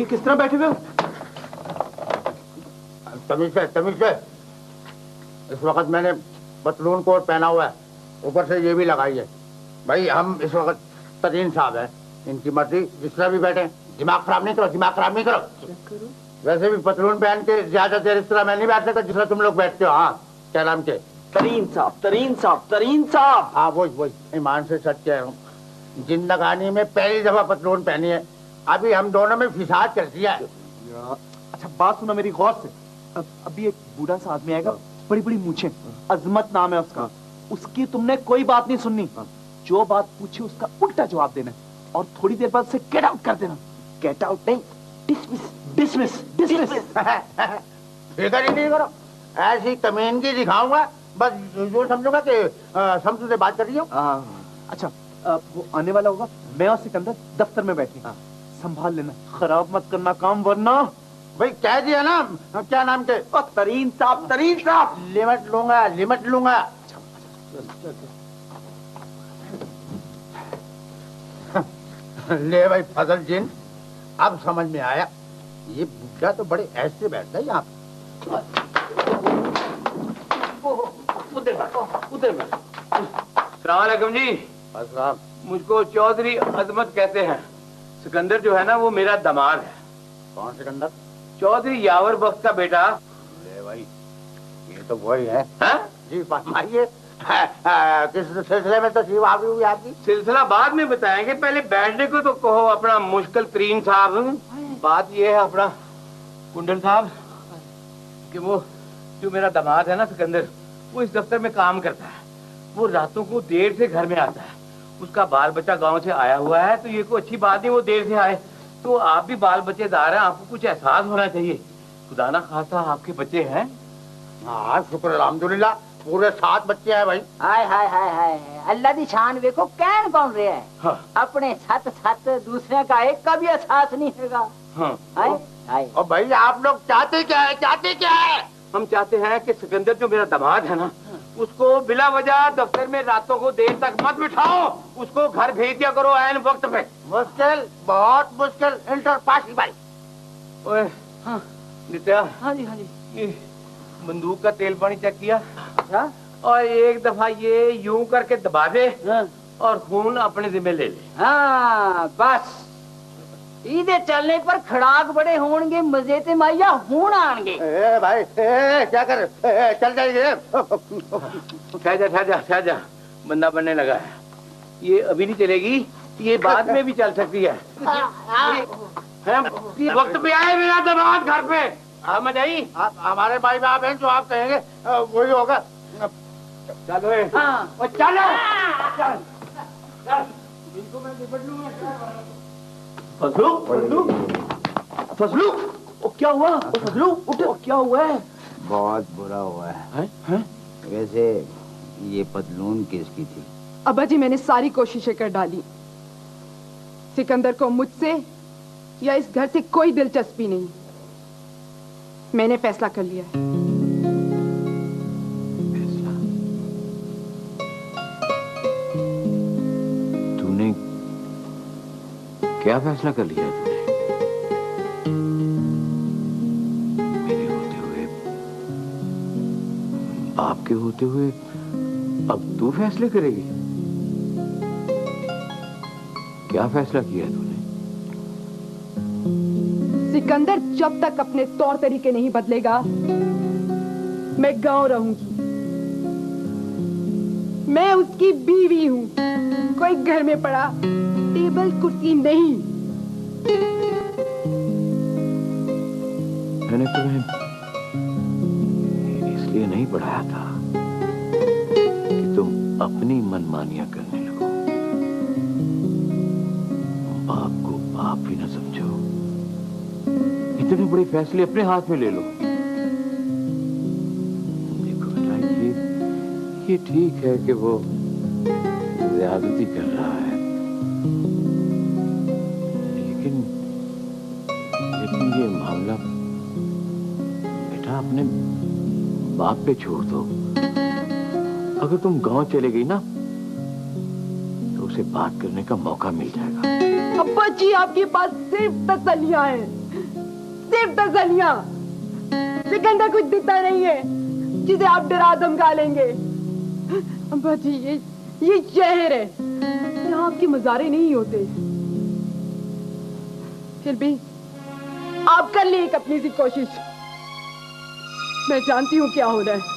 किस तरह बैठे हुए हो? तमीज से। इस वक्त मैंने पतलून कोट पहना हुआ है, ऊपर से ये भी लगाई है। भाई हम इस वक्त तरीन साहब हैं, इनकी मर्जी जिस तरह भी बैठे। दिमाग खराब नहीं करो, दिमाग खराब नहीं करो। वैसे भी पतलून पहन के ज्यादा देर इस तरह मैं नहीं बैठ सकता जिस तरह तुम लोग बैठते हो। हाँ, क्या नाम के? तरीन साहब, तरीन साहब, तरीन साहब। हाँ वही ईमान से सच कह रहा हूँ, जिंदगानी में पहली दफा पतलून पहनी है। अभी हम दोनों में फिसाद कर दिया है। अच्छा बात सुनो मेरी गौर से। अभी एक बूढ़ा सा आदमी आएगा, बड़ी बड़ी मूछें, अजमत नाम है उसका। उसकी तुमने कोई बात नहीं सुननी, जो बात पूछे उसका उल्टा जवाब देना और थोड़ी देर बाद उसे गेट आउट कर देना। गेट आउट नहीं, डिसमिस, डिसमिस, डिसमिस। फिक्र ही नहीं करो, ऐसी कमीनगी दिखाऊंगा, बस जो समझूंगा कि समझू से बात कर रही हूँ। अच्छा वो आने वाला होगा, मैं और सिकंदर दफ्तर में बैठे, संभाल लेना, खराब मत करना काम, वरना। भाई कह दिया ना, क्या नाम के? तरीन साहब, तरीन साहब। लिमिट लूंगा, लिमिट लूंगा। ले भाई फजल जिन, अब समझ में आया, ये बुढ़ा तो बड़े ऐसे बैठता है यहाँ पे। सलाम अलैकुम जी। अस्सलाम। मुझको चौधरी अजमत कहते हैं। सिकंदर जो है ना वो मेरा दामाद है। कौन सिकंदर? चौधरी यावर बख्त का बेटा। ले भाई, ये तो वही है। जी फरमाइए, किस सिलसिले में तशरीफ आई हुई आपकी? सिलसिला बाद में बताएंगे, पहले बैठने को तो कहो अपना मुश्किल तरीन साहब। बात ये है अपना कुंडल साहब कि वो जो मेरा दामाद है ना सिकंदर, वो इस दफ्तर में काम करता है। वो रातों को देर से घर में आता है, उसका बाल बच्चा गांव से आया हुआ है, तो ये कोई अच्छी बात नहीं वो देर से आए। तो आप भी बाल बच्चेदार हैं, आपको कुछ एहसास होना चाहिए। खुदा ना खासा आपके बच्चे हैं? हाँ शुक्र अल्हम्दुलिल्लाह, पूरे 7 बच्चे हैं भाई। हाय हाय हाय हाय, अल्लाह दी शान देखो, कहन कौन रहा है। हाँ। अपने सत दूसरे का एक का भी एहसास नहीं होगा। हाँ। हाय हाय। और भाई आप लोग चाहते क्या है, चाहते क्या है? हम चाहते हैं कि सिकंदर जो मेरा दामाद है ना, उसको बिला वजह दफ्तर में रातों को देर तक मत बिठाओ, उसको घर भेज दिया करो ऐन वक्त पे। मुश्किल, बहुत मुश्किल, इंटर पास भाई। ओए हाँ नित्या। हाँ जी, हाँ जी। ये बंदूक का तेल पानी चेक किया? क्या? और एक दफा ये यूं करके दबा दे और खून अपने जिम्मे ले ले। हाँ बस, इधे चलने पर खड़ाक बड़े होंगे, मजे ते माइया हूं आएंगे। भाई क्या कर, चल जाएंगे। ठहर जा, बंदा बनने लगा है। ये अभी नहीं चलेगी, ये बाद में भी चल सकती है। वक्त पे आए मेरा दामाद घर पे, समझ आई? हमारे भाई बाप हैं, जो आप कहेंगे वही होगा। चलो चलो, इनको मैं निपट लूंगा। फजलू, वो क्या हुआ? फजलू उठ, क्या हुआ है? बहुत बुरा हुआ है। वैसे ये पतलून किसकी थी? अब्बा जी मैंने सारी कोशिशें कर डाली, सिकंदर को मुझसे या इस घर से कोई दिलचस्पी नहीं। मैंने फैसला कर लिया है। फैसला? तूने क्या फैसला कर लिया तूने? मेरे होते हुए, बाप के होते हुए अब तू फैसले करेगी? क्या फैसला किया तूने? सिकंदर जब तक अपने तौर तरीके नहीं बदलेगा, मैं गांव रहूंगी। मैं उसकी बीवी हूं, कोई घर में पड़ा टेबल कुर्सी नहीं। मैंने तुम्हें इसलिए नहीं पढ़ाया था कि तुम अपनी मनमानियां करने लगो, बाप को बाप भी ना समझो। इतने बड़े फैसले अपने हाथ में ले लो। देखो बेटा, ये ठीक है कि वो ज्यादती कर रहा है, लेकिन ये मामला बेटा अपने बाप पे छोड़ दो। अगर तुम गांव चले गई ना तो उसे बात करने का मौका मिल जाएगा। अब्बा जी आपके पास सिर्फ तसल्लियां हैं, सिर्फ तसल्लियां। सिकंदर कुछ दिखता नहीं है जिसे आप डरा धमका लेंगे। अब्बा जी, ये शहर है, यहाँ आपके मजारे नहीं होते। फिर भी आप कर लिए एक अपनी सी कोशिश। मैं जानती हूँ क्या हो रहा है।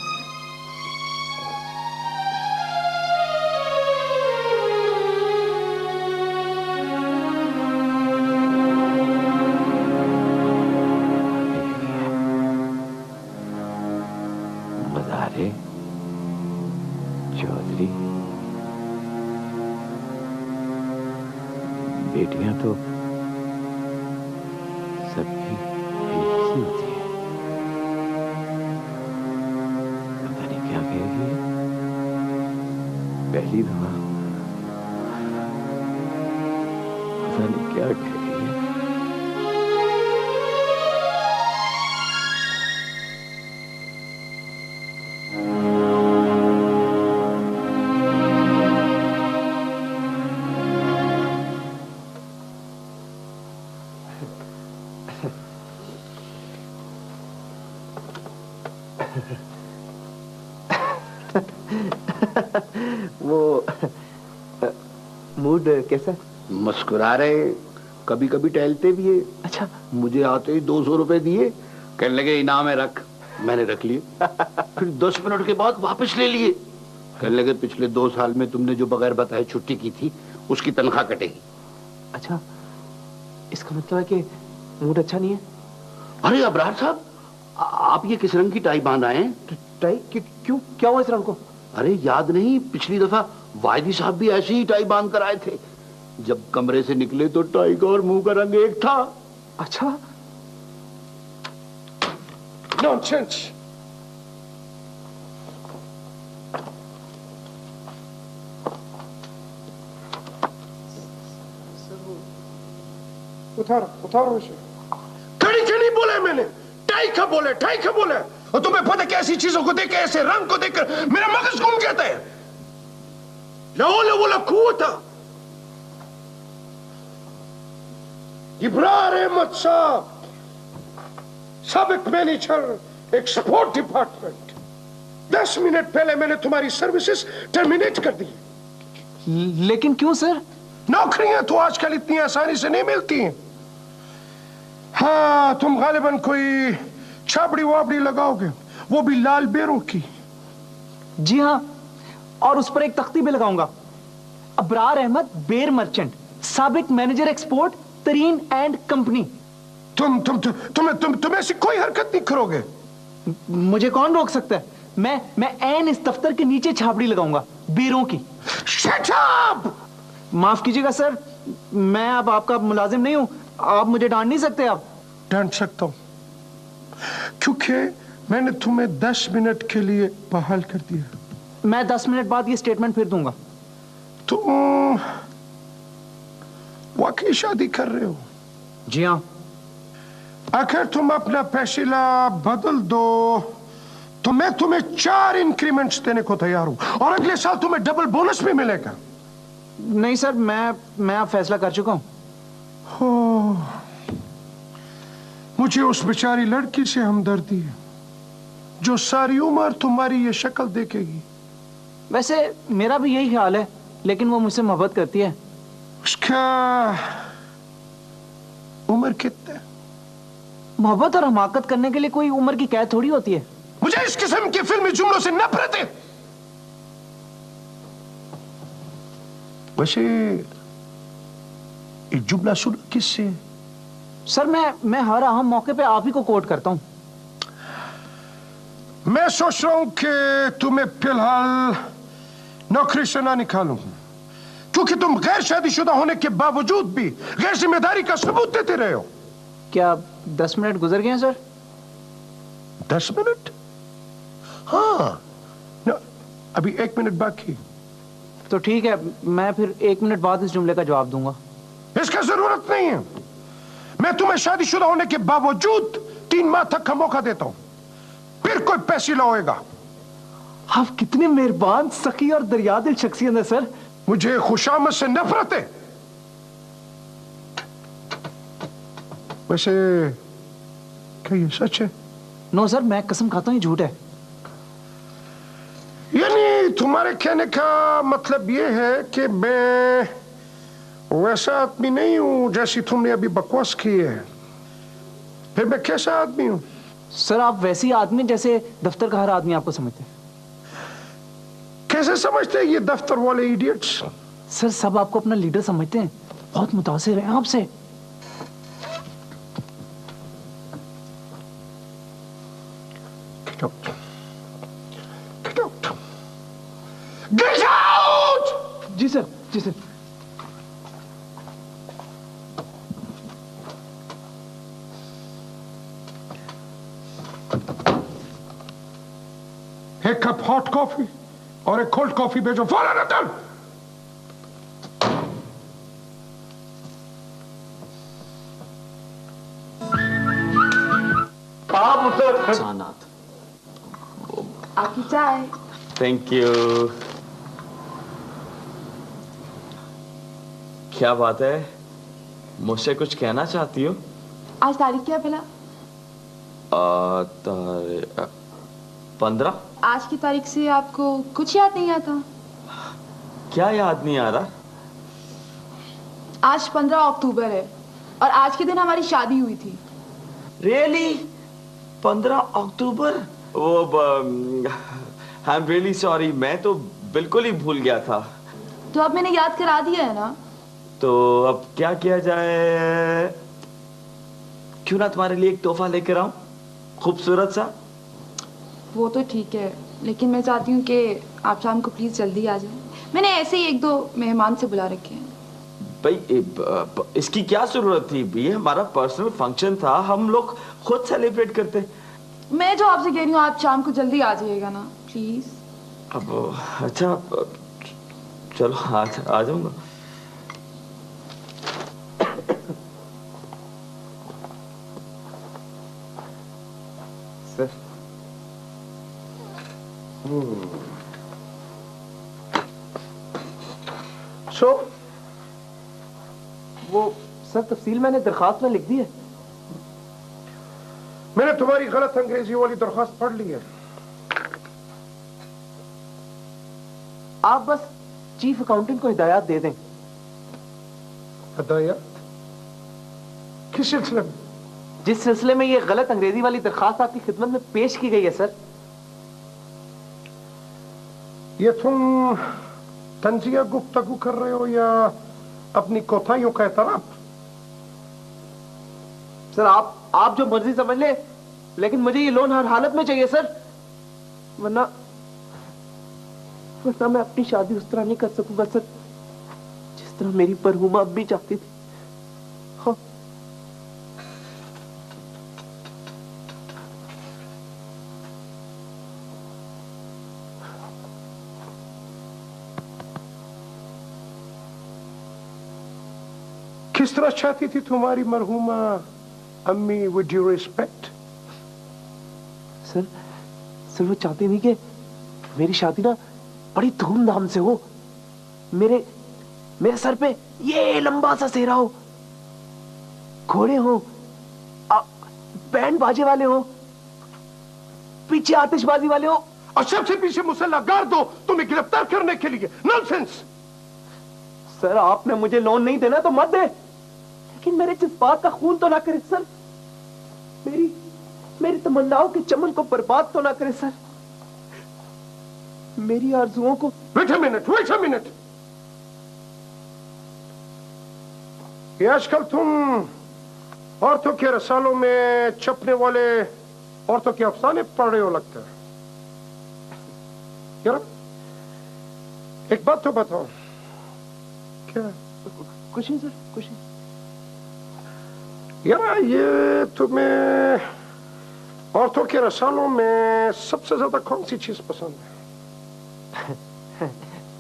मजारे, चौधरी, बेटियां तो सबकी एक सी होती है। पता नहीं क्या कहेगी पहली दफा, पता नहीं क्या कहेगी। वो मूड कैसा? मुस्कुरा रहे, कभी कभी टहलते भी है। अच्छा, मुझे आते ही 200 रुपए दिए, कहने लगे इनाम है रख। मैंने रख लिए। फिर 10 मिनट के बाद वापस ले लिए, कहने लगे पिछले 2 साल में तुमने जो बगैर बताए छुट्टी की थी उसकी तनख्वाह कटेगी। अच्छा, इसका मतलब है कि मूड अच्छा नहीं है। अरे अबरार साहब, आप ये किस रंग की टाई बांध आए हैं? टाई? क्यों, क्या हुआ इस रंग को? अरे याद नहीं, पिछली दफा वायदी साहब भी ऐसे ही टाई बांध कर आए थे। जब कमरे से निकले तो टाई का और मुंह का रंग एक था। अच्छा, नॉनसेंस। उतारो इसे। खड़ी क्यों नहीं बोले मैंने? टाई का बोले, टाई का बोले। और तुम्हें पता है ऐसी चीजों को देख, ऐसे रंग को देखकर मेरा मगज घूम जाता है। ला कुव्वता। इब्रार अहमद साहब, साबिक मैनेजर एक्सपोर्ट डिपार्टमेंट। 10 मिनट पहले मैंने तुम्हारी सर्विसेज टर्मिनेट कर दी। लेकिन क्यों सर? नौकरियां तो आजकल इतनी आसानी से नहीं मिलती हैं। हाँ, तुम गालिबन कोई छाबड़ी वाबड़ी लगाओगे, वो भी लाल बेरों की। जी हाँ, और उस पर एक तख्ती भी लगाऊंगा, अबरार अहमद बेर मर्चेंट, साबिक मैनेजर एक्सपोर्ट, तरीन एंड कंपनी। तुम ऐसी कोई हरकत नहीं करोगे। मुझे कौन रोक सकता है? मैं ऐन इस दफ्तर के नीचे छाबड़ी लगाऊंगा, बेरों की। Shut up! माफ कीजिएगा सर, मैं अब आपका मुलाजिम नहीं हूं, आप मुझे डांट नहीं सकते। आप डांट सकता हूं क्योंकि मैंने तुम्हें 10 मिनट के लिए बहाल कर दिया। मैं 10 मिनट बाद ये स्टेटमेंट फिर दूंगा। तुम वाकई शादी कर रहे हो? जी हाँ। अगर तुम अपना फैसला बदल दो तो मैं तुम्हें 4 इंक्रीमेंट्स देने को तैयार हूं और अगले साल तुम्हें डबल बोनस भी मिलेगा। नहीं सर, मैं अब फैसला कर चुका हूं। मुझे उस बेचारी लड़की से हमदर्दी है जो सारी उम्र तुम्हारी ये शक्ल देखेगी। वैसे मेरा भी यही ख्याल है, लेकिन वो मुझसे मोहब्बत करती है। उसका उम्र कितना है? मोहब्बत और हमाकत करने के लिए कोई उम्र की कैद थोड़ी होती है। मुझे इस किस्म के फिल्मी जुमलों से नफरत है। वैसे एक जुमला सुन किससे? सर मैं हर अहम मौके पे आप ही को कोट करता हूं। मैं सोच रहा हूं कि तुम्हें फिलहाल नौकरी से ना निकालूं, क्योंकि तुम गैर शादीशुदा होने के बावजूद भी गैर जिम्मेदारी का सबूत देते रहे हो। क्या 10 मिनट गुजर गए हैं सर? 10 मिनट? हाँ, अभी 1 मिनट बाकी। तो ठीक है, मैं फिर 1 मिनट बाद इस जुमले का जवाब दूंगा। इसका जरूरत नहीं है। मैं तुम्हें शादीशुदा होने के बावजूद 3 माह तक का मौका देता हूं, फिर कोई फैसला होएगा। आप कितने मेहरबान, सखी और दरियादिल शख्सियत है सर। मुझे खुशामद से नफरत है। वैसे क्या ये सच है? नो सर, मैं कसम खाता हूँ ये झूठ है। यानी तुम्हारे कहने का मतलब ये है कि मैं वैसा आदमी नहीं हूं जैसी तुमने अभी बकवास की है। फिर मैं कैसा आदमी हूं? सर आप वैसे ही आदमी जैसे दफ्तर का हर आदमी आपको समझते हैं। कैसे समझते हैं ये दफ्तर वाले इडियट्स? सर सब आपको अपना लीडर समझते हैं, बहुत मुतासिर हैं आपसे। Get out! Get out! Get out! जी सर, जी सर। एक कप हॉट कॉफी और एक कोल्ड कॉफी भेजो फौरन अंदर। सानात, आपकी चाय। Thank you. क्या बात है, मुझसे कुछ कहना चाहती हो? आज तारीख क्या है भला? 15। आज की तारीख से आपको कुछ याद नहीं आता? क्या याद नहीं आ रहा? आज 15 अक्टूबर है और आज के दिन हमारी शादी हुई थी। Really? 15 October? I am really sorry, मैं तो बिल्कुल ही भूल गया था। तो अब मैंने याद करा दिया है ना। तो अब क्या किया जाए? क्यों ना तुम्हारे लिए एक तोहफा लेकर आऊं, खूबसूरत सा। वो तो ठीक है, लेकिन मैं चाहती हूँ कि आप शाम को प्लीज जल्दी आ जाएं। मैंने ऐसे ही 1-2 मेहमान से बुला रखे हैं। भाई इसकी क्या जरूरत थी? ये हमारा पर्सनल फंक्शन था, हम लोग खुद सेलिब्रेट करते। मैं जो आपसे कह रही हूँ, आप शाम को जल्दी आ जाइएगा ना प्लीज। अब अच्छा चलो आ जाऊंगा। सर सो वो सर तफसील मैंने दरखास्त में लिख दी है। मैंने तुम्हारी गलत अंग्रेजी वाली दरखास्त पढ़ ली है। आप बस चीफ अकाउंटेंट को हिदायत दे दें। हिदायत? किस सिलसिले में? जिस सिलसिले में ये गलत अंग्रेजी वाली दरखास्त आपकी खिदमत में पेश की गई है सर। ये तुम तंजिया गुफ्तगू कर रहे हो या अपनी कोताहियों का एतराफ? सर आप जो मर्जी समझ ले, लेकिन मुझे ये लोन हर हालत में चाहिए सर, वरना मैं अपनी शादी उस तरह नहीं कर सकूंगा सर जिस तरह मेरी मरहूमा अम्मी चाहती थी। हाँ। किस तरह चाहती थी तुम्हारी मरहूमा अम्मी? विद ड्यू रिस्पेक्ट सर वो चाहती थी कि मेरी शादी ना बड़ी धूमधाम से हो, मेरे सर पे ये लंबा सा सेहरा हो, घोड़े हो, बैंड बाजे वाले हो, पीछे आतिशबाजी वाले हो, और सबसे पीछे मुसल्ला गाड़ दो तुम्हें गिरफ्तार करने के लिए। नॉनसेंस! सर आपने मुझे लोन नहीं देना तो मत दे, लेकिन मेरे जज्बात का खून तो ना करे सर, मेरी तमन्नाओं के चमन को बर्बाद तो ना करे सर, मेरी आरजुओं को। Wait a minute. ये आजकल तुम औरतों के रसालों में छपने वाले औरतों के अफसाने पढ़ रहे हो लगता है। यार एक बात तो बताओ। क्या? कुछ नहीं सर, कुछ नहीं। यार ये तुम्हें औरतों के रसालों में सबसे ज्यादा कौन सी चीज पसंद है?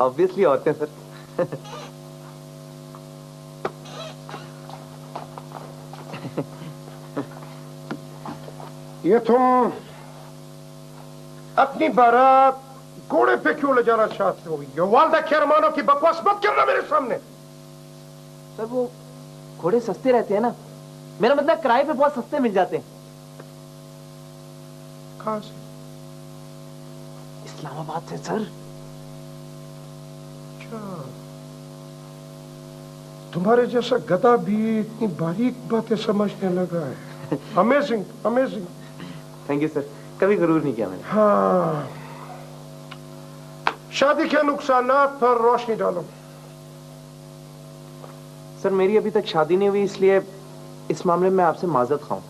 ऑब्वियसली औरतें सर। ये तुम अपनी बारात घोड़े पे क्यों ले जाना चाहते हो? ये वालदा खैरमानों की बकवास मत करना मेरे सामने। सर वो घोड़े सस्ते रहते हैं ना, मेरा मतलब किराए पे बहुत सस्ते मिल जाते हैं। कहाँ से? इस्लामाबाद से सर। अच्छा, तुम्हारे जैसा गधा भी इतनी बारीक बातें समझने लगा है। Amazing, amazing. Thank you sir, कभी गरूर नहीं किया मैंने। हाँ, शादी के नुकसानात पर रोशनी डालो। सर मेरी अभी तक शादी नहीं हुई, इसलिए इस मामले में आपसे माजरत खाऊं।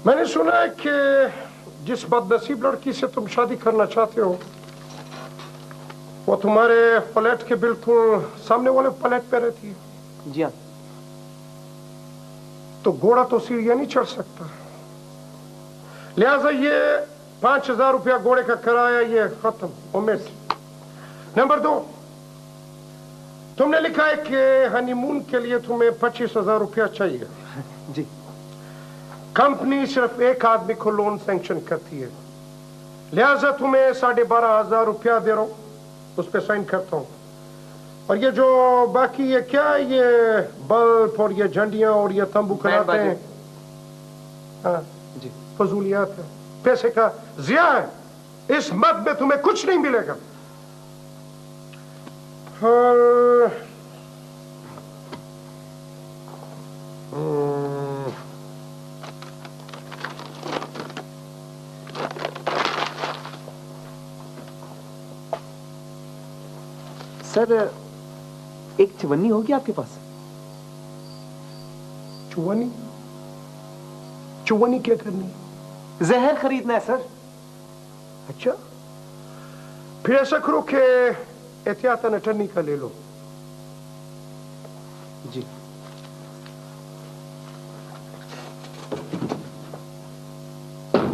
मैंने सुना है कि जिस बदनसीब लड़की से तुम शादी करना चाहते हो वो तुम्हारे फ्लैट के बिल्कुल सामने वाले फ्लैट पे रहती है। जी हाँ। तो घोड़ा तो सीढ़ियां नहीं चढ़ सकता, लिहाजा ये 5,000 रुपया घोड़े का किराया ये खत्म, ओमिट। नंबर 2, तुमने लिखा है कि हनीमून के लिए तुम्हें 25,000 रुपया चाहिए। जी। कंपनी सिर्फ एक आदमी को लोन सैंक्शन करती है, लिहाजा तुम्हें 12,500 रुपया दे रहा हूं, उस पर साइन करता हूं। और ये जो बाकी ये क्या है, ये बल्ब और ये झंडियां और ये तंबू कराते हैं, हाँ जी, फजूलियात है, पैसे का जिया है। इस मद में तुम्हें कुछ नहीं मिलेगा। और सर एक चवन्नी होगी आपके पास? चुवनी? चुवनी क्या करनी? जहर खरीदना है सर। अच्छा, फिर ऐसा करो कि एहतियातन अटर्नी का ले लो। जी।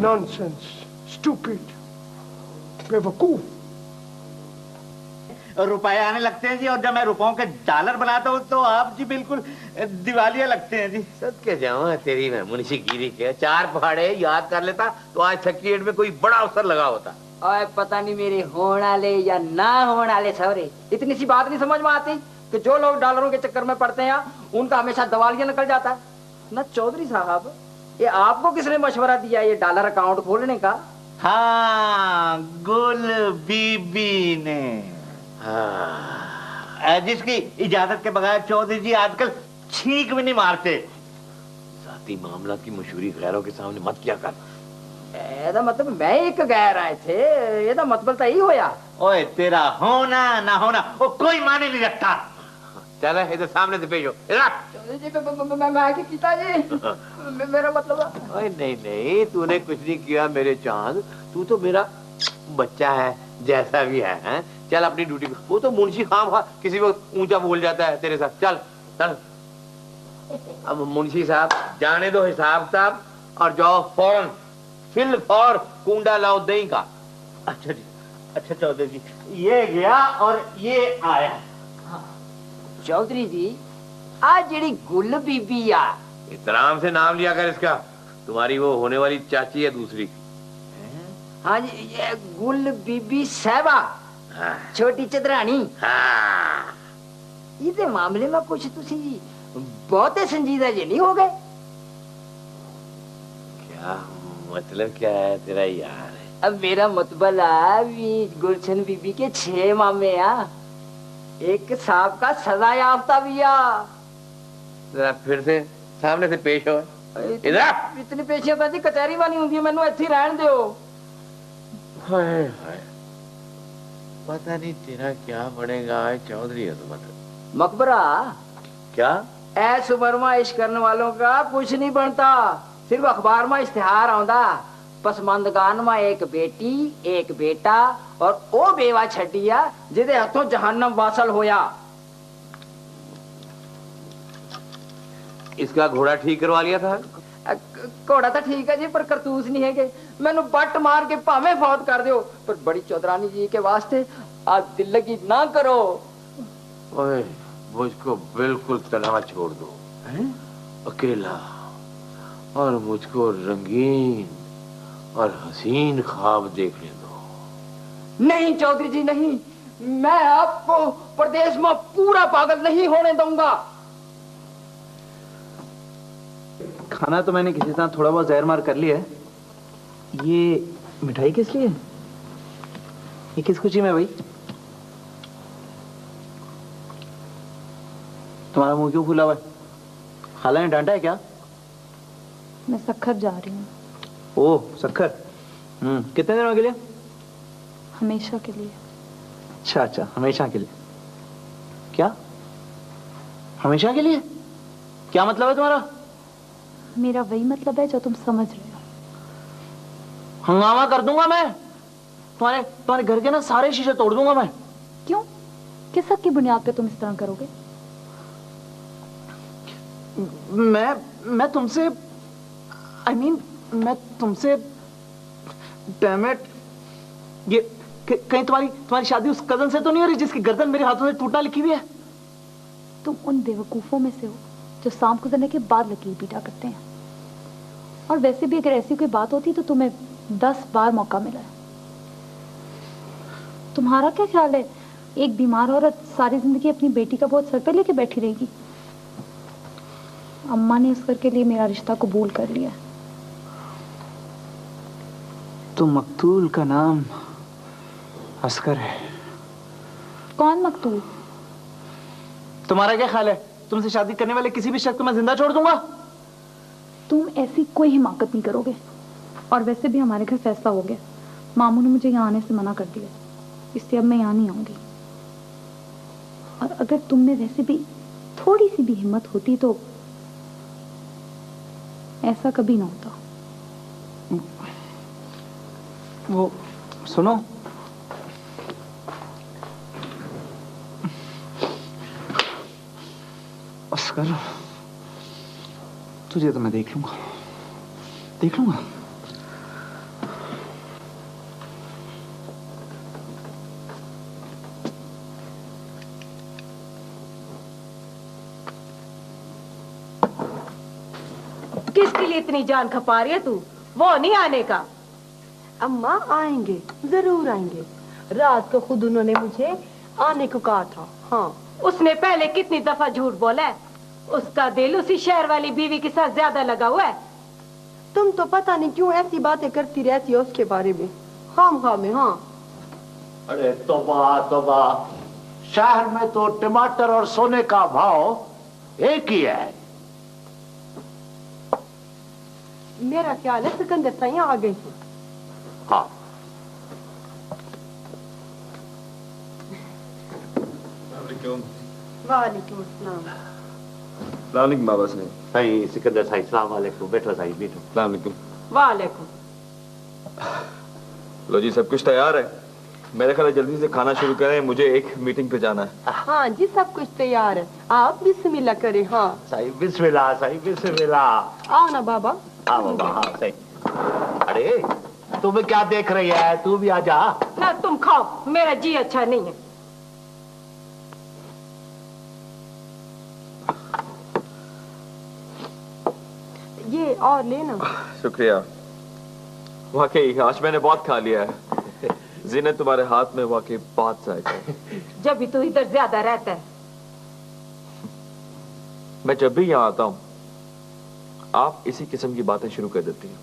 नॉनसेंस, स्टूपिड, बेवकूफ। रुपए आने लगते हैं जी, और जब मैं रुपयों के डॉलर बनाता हूँ तो आप जी बिल्कुल दिवालिया लगते हैं जी। सद के जाऊँ तेरी मैं मुंशी गिरी के 4 पहाड़े याद कर लेता तो आज सेक्रेटरीट में कोई बड़ा अवसर लगा होता। और पता नहीं मेरे होने वाले या ना होने वाले सवरे, इतनी सी बात नहीं समझ में आती कि जो लोग डॉलरों के चक्कर में पड़ते हैं उनका हमेशा दिवालिया निकल जाता है ना। चौधरी साहब, ये आपको किसने मशवरा दिया ये डॉलर अकाउंट खोलने का? हाँ, गुल बीबी ने। हाँ, जिसकी इजाजत के बगैर चौधरी जी आजकल छींक भी नहीं मारते। जाती मामला की मशहूरी गैरों के सामने मत किया कर। एदा मतलब मैं एक गैर आए थे, एदा मतलब तो यही होया। ओए तेरा होना ना होना वो कोई माने नहीं रखता। चल इधर सामने से पेश हो। इधर चौधरी जी, मैं कि पिताजी मेरा मतलब। ओए नहीं नहीं, तूने कुछ नहीं किया मेरे चांद, तू तो मेरा बच्चा है जैसा भी है, हैं? चल अपनी ड्यूटी पे। वो तो मुंशी खाम किसी वक्त ऊंचा बोल जाता है तेरे साथ। चल चल। अब मुंशी साहब जाने दो हिसाब किताब और जाओ फौरन फिल फॉर कुंडा लाओ दही का। अच्छा जी, अच्छा चौधरी जी, ये गया और ये आया। चौधरी जी, आज जेड़ी गुल बीबी आ, इतराम से नाम लिया कर इसका। तुम्हारी वो होने वाली चाची है दूसरी। हाँ जी, ये गुल बीबी साहबा, हाँ। छोटी चदरानी। हाँ। इसे मामले में कुछ तुसी बहुते संजीदा जी नहीं हो गए? क्या मतलब क्या है तेरा यार? अब मेरा मतबल गुलशन बीबी के 6 मामे आ, एक साहब का सजा याफ्ता भी आ। जरा फिर से सामने से पेश हो। इधर इतनी पेशियां जी कचहरी वाली होंगी, मैनू इत्थे रहन दियो। हाय हाय, पता नहीं तेरा क्या बनेगा चौधरी अजमत। मकबरा क्या? ऐस उम्र में इश्क करने वालों का कुछ नहीं बनता, सिर्फ अखबार में इश्तिहार आंदा। पसमंदगान में एक बेटी एक बेटा और ओ बेवा छटिया जिदे हथों जहन्नम वासल होया। इसका घोड़ा ठीक करवा लिया था? घोड़ा तो ठीक है जी, पर करतूस नहीं है कि मैनू बट मार के भावे फौत कर दो, पर बड़ी चौधरानी जी के वास्ते आज दिल लगी ना करो। ओए, मुझको बिल्कुल तनहा छोड़ दो, अकेला, और मुझको रंगीन और हसीन ख्वाब देखने दो। नहीं चौधरी जी नहीं, मैं आपको प्रदेश में पूरा पागल नहीं होने दूंगा। खाना तो मैंने किसी तरह थोड़ा बहुत जहर मार कर लिया है। ये मिठाई किस लिए? ये किस खुशी में भाई? तुम्हारा मुंह क्यों खुला हुआ है? खाला ने डांटा है क्या? मैं सखर जा रही हूँ। ओह सखर। कितने दिनों के लिए? हमेशा के लिए। अच्छा अच्छा, हमेशा के लिए। क्या हमेशा के लिए? क्या मतलब है तुम्हारा? मेरा वही मतलब है जो तुम समझ रहे हो। हंगामा कर दूंगा मैं। तुम्हारे घर के ना सारे शीशे तोड़ दूंगा मैं। क्यों? किस हक की बुनियाद पे तुम इस तरह करोगे? मैं तुमसे मैं तुमसे डैम इट, ये कहीं तुम्हारी शादी उस कजन से तो नहीं हो रही जिसकी गर्दन मेरे हाथों से टूटना लिखी हुई है? तुम उन बेवकूफों में से हो जो सांप गुजरने के बाद लकीर पीटा करते हैं। और वैसे भी अगर ऐसी कोई बात होती तो तुम्हें 10 बार मौका मिला है। तुम्हारा क्या ख्याल है, एक बीमार औरत सारी जिंदगी अपनी बेटी का बोझ सर पे लेके बैठी रहेगी? अम्मा ने इस घर के लिए मेरा रिश्ता कबूल कर लिया। तो मकतूल का नाम अस्कर है। कौन मकतूल? तुम्हारा क्या ख्याल है, तुमसे शादी करने वाले किसी भी शख्स को मैं जिंदा छोड़ दूंगा? तुम ऐसी कोई हिमाकत नहीं करोगे। और वैसे भी हमारे घर फैसला हो गया, मामू ने मुझे यहाँ आने से मना कर दिया, इसलिए अब मैं यहाँ नहीं आऊंगी। और अगर तुम में वैसे भी थोड़ी सी भी हिम्मत होती तो ऐसा कभी ना होता। वो सुनो, अस्कर, तुझे तो मैं देख लूंगा। किसके लिए इतनी जान खपा रही है तू? वो नहीं आने का। अम्मा आएंगे, जरूर आएंगे। रात को खुद उन्होंने मुझे आने को कहा था। हाँ, उसने पहले कितनी दफा झूठ बोला है। उसका दिल उसी शहर वाली बीवी के साथ ज्यादा लगा हुआ है। तुम तो पता नहीं क्यों ऐसी बातें करती रहती हो उसके बारे में, खाम में। हाँ, अरे तौबा, शहर में तो टमाटर और सोने का भाव एक ही है। मेरा ख्याल है सिकंदर साईं आ गए हैं। हाँ, वालेकुम अस्सलाम। वालेकुम बाबा साहब। साईं सिकंदर साईं, सलाम वालेकुम। बैठो साईं, बैठो। वालेकुम। वालेकुम। लो जी, सब कुछ तैयार है। मेरे ख्याल है जल्दी से खाना शुरू करें, मुझे एक मीटिंग पे जाना है। हाँ जी, सब कुछ तैयार है, आप बिस्मिल्लाह करें। हाँ साईं बिस्मिल्लाह, साईं बिस्मिल्लाह। आओ ना बाबा। हाँ बाबा, हाँ साईं। अरे तुम्हें क्या देख रही है, तू भी आ जा। ना तुम खाओ, मेरा जी अच्छा नहीं है। ये और लेना। शुक्रिया। वाकई आज मैंने बहुत खा लिया है। जीनत, तुम्हारे हाथ में वाकई बहुत जायका है। जब भी तू इधर ज्यादा रहता है। मैं जब भी यहाँ आता हूँ आप इसी किस्म की बातें शुरू कर देती हैं।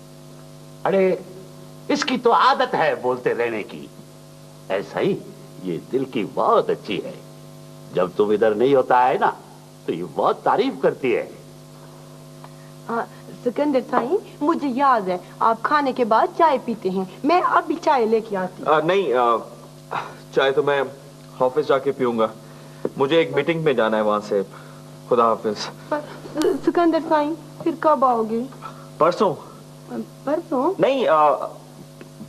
अरे इसकी तो आदत है बोलते रहने की। ऐसा ही ये दिल की बहुत अच्छी है। जब तुम इधर नहीं होता है ना तो ये बहुत तारीफ करती है। सिकंदर साईं, मुझे याद है आप खाने के बाद चाय पीते हैं। मैं अभी चाय लेके आती। नहीं, चाय तो मैं ऑफिस जाके पीऊंगा। मुझे एक मीटिंग में जाना है वहां से। खुदा हाफिज। सिकंदर साईं, फिर कब आओगे? परसों। परसों? नहीं,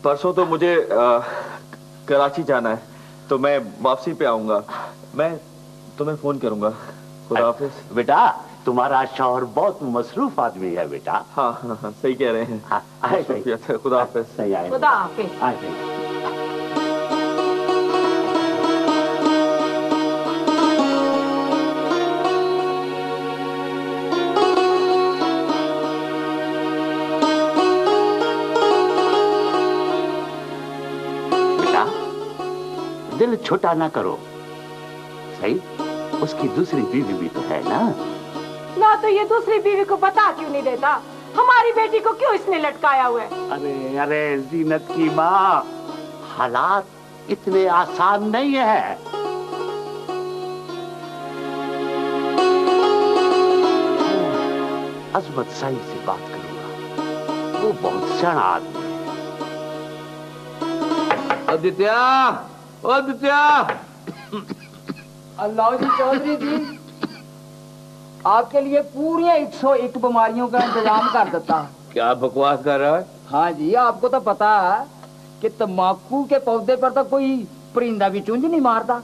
परसों तो मुझे कराची जाना है, तो मैं वापसी पे आऊंगा। मैं तुम्हें फोन करूंगा। खुदा हाफिज। बेटा, तुम्हारा शौहर बहुत मसरूफ आदमी है बेटा। हाँ हाँ हाँ, सही कह रहे हैं। खुदा हाफिज। सही आए। खुदा हाफिज। बेटा, दिल छोटा ना करो। सही, उसकी दूसरी बीवी भी तो है ना। ना तो ये दूसरी बीवी को बता क्यों नहीं देता? हमारी बेटी को क्यों इसने लटकाया हुआ है? अरे अरे जीनत की माँ, हालात इतने आसान नहीं है। अजमत साई से बात करूंगा, वो बहुत सियाना आदमी है। आदित्य, आदित्य। अल्लाह जी चौधरी जी, आपके लिए पूरी 101 बीमारियों का इंतजाम कर देता है। क्या बकवास कर रहा है? हाँ जी, आपको तो पता है कि तम्बाकू के पौधे पर तो कोई परिंदा भी चुंझ नहीं मारता।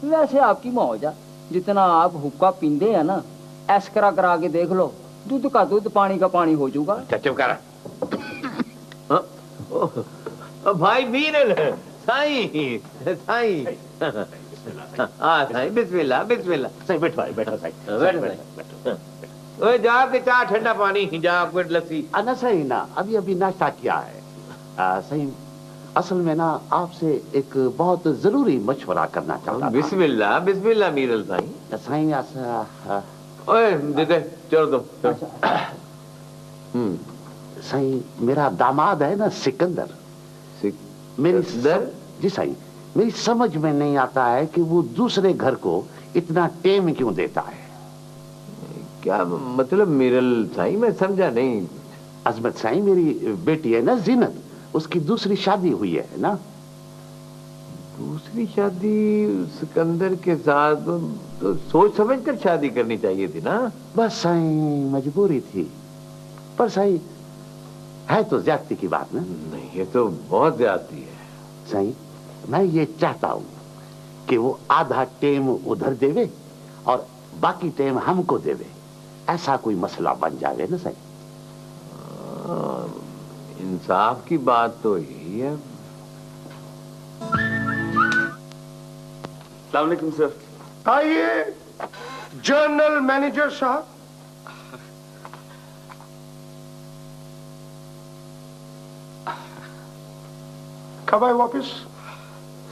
वैसे आपकी मौज है, जितना आप हुक्का पींदे हैं ना, एस्करा करा के देख लो, दूध का दूध पानी का पानी हो जाऊगा। चुप कर। भाई मीरल, साईं साईं, हाँ साईं, बिस्मिल्लाह बिस्मिल्लाह। सही बैठो भाई, बैठो साई, बैठो। ओए जाके चाय ठंडा पानी, जा कोई लस्सी। ना सही ना, अभी अभी नाश्ता किया है। सही, असल में ना आपसे एक बहुत जरूरी मशवरा करना चाहता था। बिस्मिल्लाह बिस्मिल्लाह मीरल साईं। साईं ओए दे छोड़ दो। साईं, मेरा दामाद है ना सिकंदर, मेरी जी साईं, मेरी समझ में नहीं आता है कि वो दूसरे घर को इतना टेम क्यों देता है। क्या मतलब मीरल साईं, मैं समझा नहीं। अजमत साईं, मेरी बेटी है ना जीनत, उसकी दूसरी शादी हुई है ना। दूसरी शादी सिकंदर के साथ तो सोच समझ कर शादी करनी चाहिए थी ना। बस साईं, मजबूरी थी। पर साईं, है तो ज्यादती की बात ना। नहीं, ये तो बहुत ज्यादती है साईं। मैं ये चाहता हूँ कि वो आधा टेम उधर देवे और बाकी टेम हमको देवे, ऐसा कोई मसला बन जाए ना साईं। इंसाफ की बात तो यही है। अस्सलाम वालेकुम सर। आइए जनरल मैनेजर साहब। कब आए वापिस?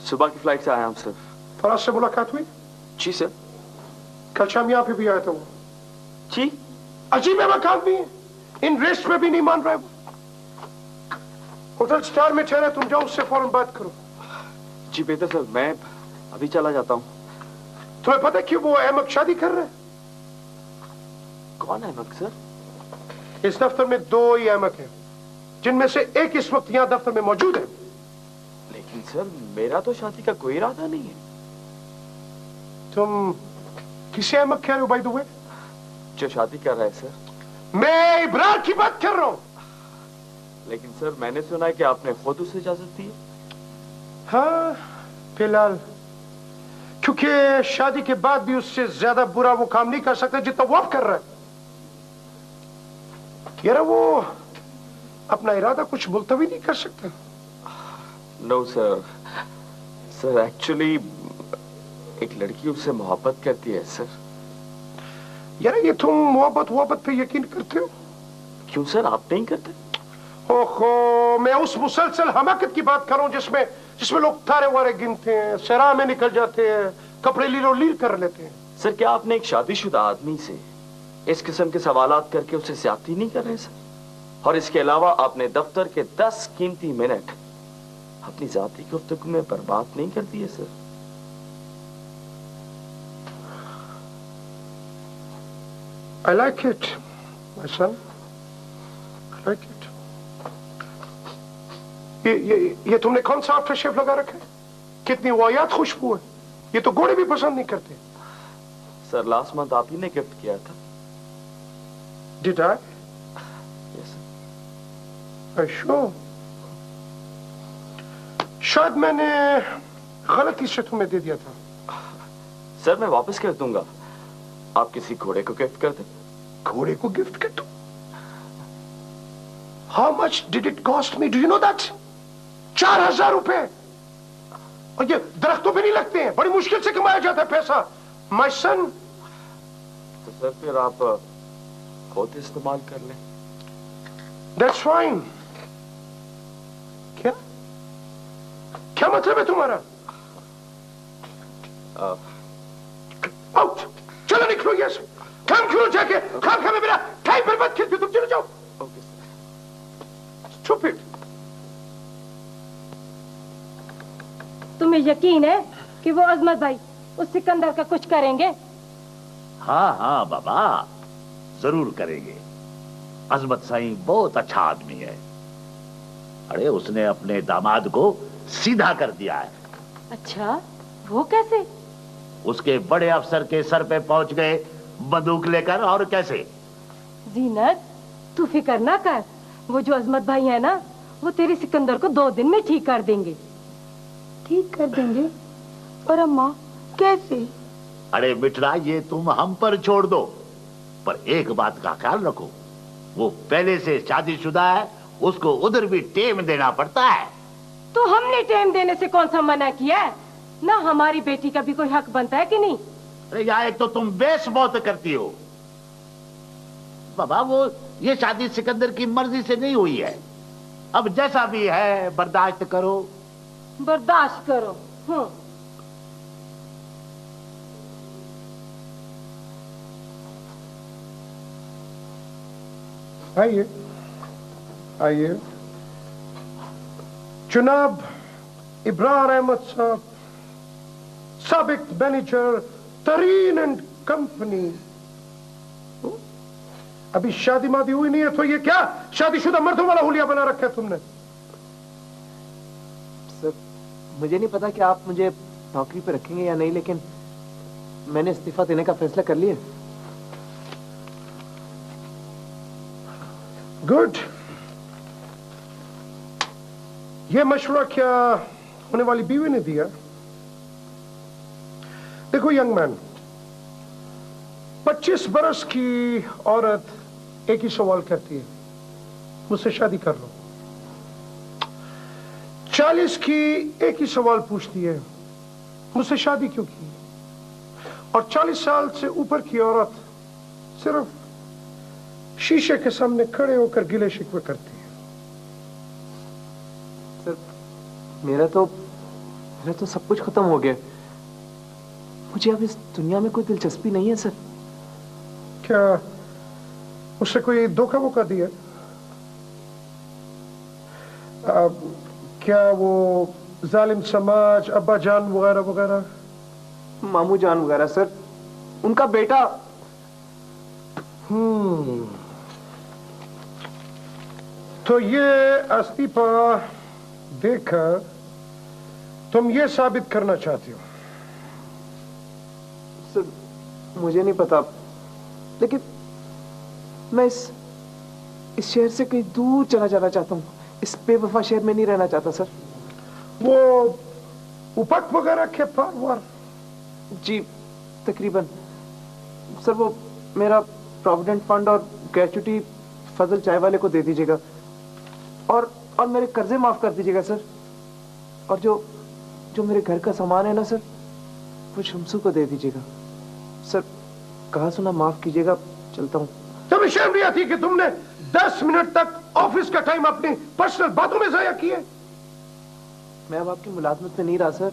सुबह की फ्लाइट से आया हूँ सर। फराज से मुलाकात हुई? जी सर। कल शाम यहाँ पे भी आया था वो। जी? अजीब है मकान भी है, इन रेस्ट में भी नहीं मान रहे वो। होटल स्टार में ठहरे, तुम जाओ उससे फौरन बात करो। जी बेहतर सर, मैं अभी चला जाता हूँ। तुम्हें पता है कि वो अहमद शादी कर रहे हैं? कौन अहमद सर? इस दफ्तर में 2 ही अहमद हैं, जिनमें से एक इस वक्त यहाँ दफ्तर में मौजूद है। लेकिन सर, मेरा तो शादी का कोई इरादा नहीं है। तुम किसे अहमद कह रहे हो बाय द वे? जो शादी कर रहा है सर। मैं इब्रार की बात कर रहा हूँ। लेकिन सर, मैंने सुना है कि आपने खुद उसे इजाजत दी है। हाँ, फिलहाल, क्योंकि शादी के बाद भी उससे ज्यादा बुरा वो काम नहीं कर सकता जितना वो अब कर रहा है। यार, वो अपना इरादा कुछ मुलतवी नहीं कर सकता। No sir. सर, एक्चुअली एक लड़की उससे मोहब्बत करती है सर। यार, ये तुम मोहब्बत पे यकीन करते हो? क्यों सर, आप नहीं करते? ओहो, मैं उस मुसलसल हमाकत की बात कर रहा हूं जिसमें लोग तारे वारे गिनते हैं, सराह में निकल जाते हैं, कपड़े लीलो लील कर लेते हैं। सर, क्या आपने एक शादीशुदा आदमी से इस किस्म के सवालात करके उसे ज्यादती नहीं कर रहे सर? और इसके अलावा आपने दफ्तर के 10 कीमती मिनट अपनी जाती गुफ्तगू में बर्बाद नहीं कर दिए sir? I like it, my son. I like it. ये तुमने कौन सा आफ्टर शेव लगा रखा है? कितनी वाहियात खुशबू है। ये तो घोड़े भी पसंद नहीं करते। सर, लास्ट मंथ आप ही ने गिफ्ट किया था। Did I? Yes, sir. Sure. शायद मैंने गलती से तुम्हें दे दिया था। सर, मैं वापस कर दूंगा। आप किसी घोड़े को गिफ्ट कर दें। घोड़े को गिफ्ट कर दो? How much did it cost me? Do you know that? 4000 रुपए। और ये दरख्तों पे नहीं लगते हैं, बड़ी मुश्किल से कमाया जाता है पैसा। My son. तो सर, फिर आप खुद इस्तेमाल कर लें। That's fine. क्या मतलब है तुम्हारा? आउट, चलो निकलो यहाँ से। काम करो जाके, खाम में मेरा टाइम बर्बाद करके तुम चले जाओ। Okay sir. स्टूपिड। तुम्हें यकीन है कि वो अजमत भाई उस सिकंदर का कुछ करेंगे? हाँ हाँ बाबा, जरूर करेंगे। अजमत साईं बहुत अच्छा आदमी है। अरे उसने अपने दामाद को सीधा कर दिया है। अच्छा, वो कैसे? उसके बड़े अफसर के सर पे पहुंच गए बंदूक लेकर। और कैसे? जीनत, तू फिक्र ना कर। वो जो अजमत भाई है ना, वो तेरे सिकंदर को 2 दिन में ठीक कर देंगे। ठीक कर देंगे? और अम्मा कैसे? अरे बिटरा, ये तुम हम पर छोड़ दो, पर एक बात का ख्याल रखो, वो पहले से शादीशुदा है, उसको उधर भी टेम देना पड़ता है। तो हमने टेम देने से कौन सा मना किया है? ना हमारी बेटी का भी कोई हक बनता है कि नहीं? अरे यार, एक तो तुम बेस बहुत करती हो बाबा। वो ये शादी सिकंदर की मर्जी से नहीं हुई है। अब जैसा भी है बर्दाश्त करो। बर्दाश्त करो। आइए आइए। जनाब इब्रार अहमद साहब, साबिक मैनेजर तरीन एंड कंपनी। अभी शादी मादी हुई नहीं है तो ये क्या शादीशुदा मर्दों वाला हुलिया बना रखा है तुमने? सर, मुझे नहीं पता कि आप मुझे नौकरी पे रखेंगे या नहीं, लेकिन मैंने इस्तीफा देने का फैसला कर लिया। गुड। ये मशवरा क्या होने वाली बीवी ने दिया? देखो यंग मैन, 25 बरस की औरत एक ही सवाल करती है, मुझसे शादी कर लो। 40 की एक ही सवाल पूछती है, मुझसे शादी क्यों की? और 40 साल से ऊपर की औरत सिर्फ शीशे के सामने खड़े होकर गिले शिकवे करती है। सर, मेरा तो सब कुछ खत्म हो गया। मुझे अब इस दुनिया में कोई दिलचस्पी नहीं है सर। क्या उससे कोई धोखा वोखा दिया? क्या वो जालिम समाज, अब्बा जान वगैरह वगैरह? मामू जान वगैरह सर, उनका बेटा। तो ये इस्तीफा देकर तुम ये साबित करना चाहती हो? सर, मुझे नहीं पता, लेकिन मैं इस शहर से कहीं दूर चला जाना चाहता हूँ। इस बेवफा शहर में नहीं रहना चाहता सर। वो उपक वगैरह के पार वार? जी तकरीबन सर। वो मेरा प्रोविडेंट फंड और ग्रेच्युटी फजल चाय वाले को दे दीजिएगा, और मेरे कर्जे माफ कर दीजिएगा सर। और जो मेरे घर का सामान है ना सर, वो शमसू को दे दीजिएगा सर। कहा सुना माफ कीजिएगा, चलता हूँ। तुम्हें शर्म नहीं आती कि तुमने 10 मिनट तक ऑफिस का टाइम अपनी पर्सनल बातों में जाया किए? मैं अब आपकी मुलाजमत में नहीं रहा सर।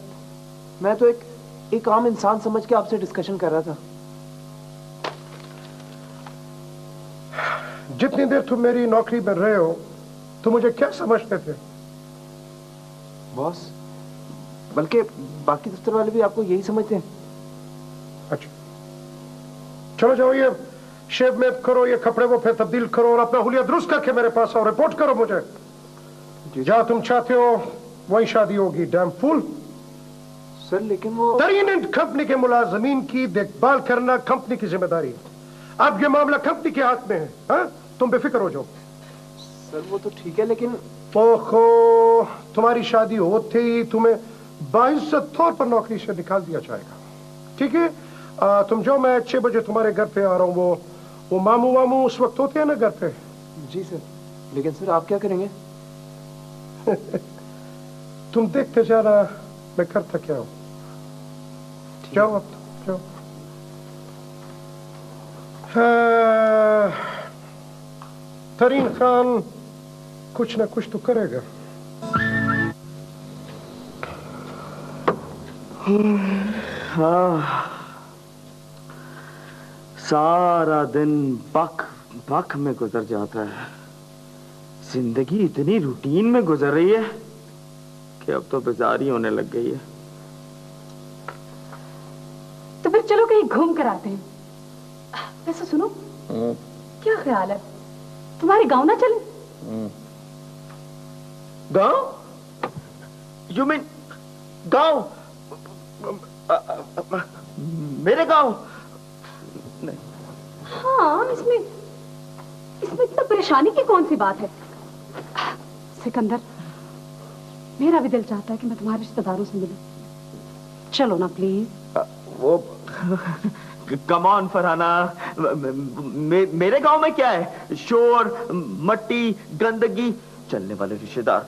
मैं तो एक आम इंसान समझ के आपसे डिस्कशन कर रहा था। जितनी देर तुम मेरी नौकरी में रहे हो, तुम मुझे क्या समझते थे? बॉस, बल्कि बाकी दफ्तर वाले भी आपको यही समझते हैं। अच्छा, चलो जाओ, ये शेव में करो, ये कपड़े वो फिर तब्दील करो और अपना हुलिया दुरुस्त करके मेरे पास आओ, रिपोर्ट करो मुझे। जहां तुम चाहते हो वही शादी होगी। डैम फूल। सर लेकिन वो तरीन एंड कंपनी के मुलाजमीन की देखभाल करना कंपनी की जिम्मेदारी है। अब ये मामला कंपनी के हाथ में है। हा? तुम बेफिक्र हो जाओ। सर वो तो ठीक है, लेकिन ओहो, तुम्हारी शादी होते ही तुम्हें बाइज्जत तौर पर नौकरी से निकाल दिया जाएगा। ठीक है, तुम जाओ, मैं 6 बजे तुम्हारे घर पे आ रहा हूँ। वो मामू वामू उस वक्त होते हैं ना घर पे? जी सर। लेकिन सर आप क्या करेंगे? तुम देखते जा रहा, मैं करता क्या हूँ। जाओ अब, जाओ। तरीन खान कुछ ना कुछ तो करेगा। हाँ, सारा दिन बक बक में गुजर जाता है। जिंदगी इतनी रूटीन में गुजर रही है कि अब तो बेजारी होने लग गई है। तो फिर चलो कहीं घूम कर आते हैं। वैसे सुनो, क्या ख्याल है तुम्हारे गांव ना चले? गांव? यू मीन गांव? मेरे गांव? हाँ, इसमें इतना परेशानी की कौन सी बात है? सिकंदर, मेरा भी दिल चाहता है कि मैं तुम्हारे रिश्तेदारों से मिलूं। चलो ना प्लीज। वो कम ऑन फरहाना, मेरे गांव में क्या है? शोर, मट्टी, गंदगी, चलने वाले रिश्तेदार।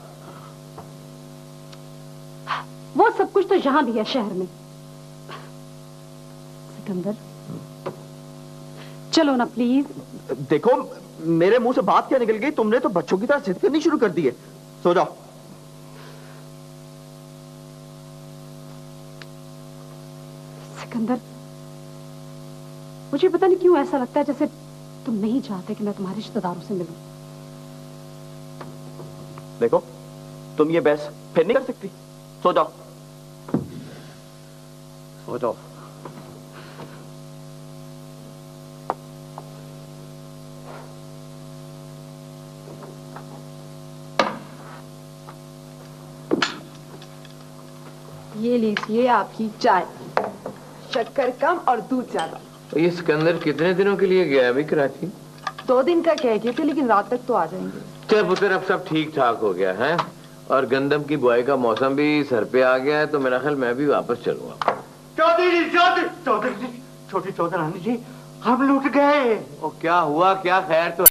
वो सब कुछ तो यहां भी है शहर में। सिकंदर, चलो ना प्लीज। देखो, मेरे मुंह से बात क्या निकल गई? तुमने तो बच्चों की तरह जिद करनी शुरू कर दी है। सो जाओ। सिकंदर, मुझे पता नहीं क्यों ऐसा लगता है जैसे तुम नहीं चाहते कि मैं तुम्हारे रिश्तेदारों से मिलूं। देखो, तुम ये बहस फिर नहीं कर सकती। सो जाओ, सो जाओ। ये लीजिए आपकी चाय, शक्कर कम और दूध ज्यादा। तो ये सिकंदर कितने दिनों के लिए गया अभी कराची? 2 दिन का कह गए थे, लेकिन रात तक तो आ जाएंगे। चल पुत्र, अब सब ठीक ठाक हो गया है और गंदम की बुआई का मौसम भी सर पे आ गया है, तो मेरा ख्याल मैं भी वापस चलूंगा। चौधरी चौधरानी जी, हम लूट गए। और क्या हुआ? क्या खैर तो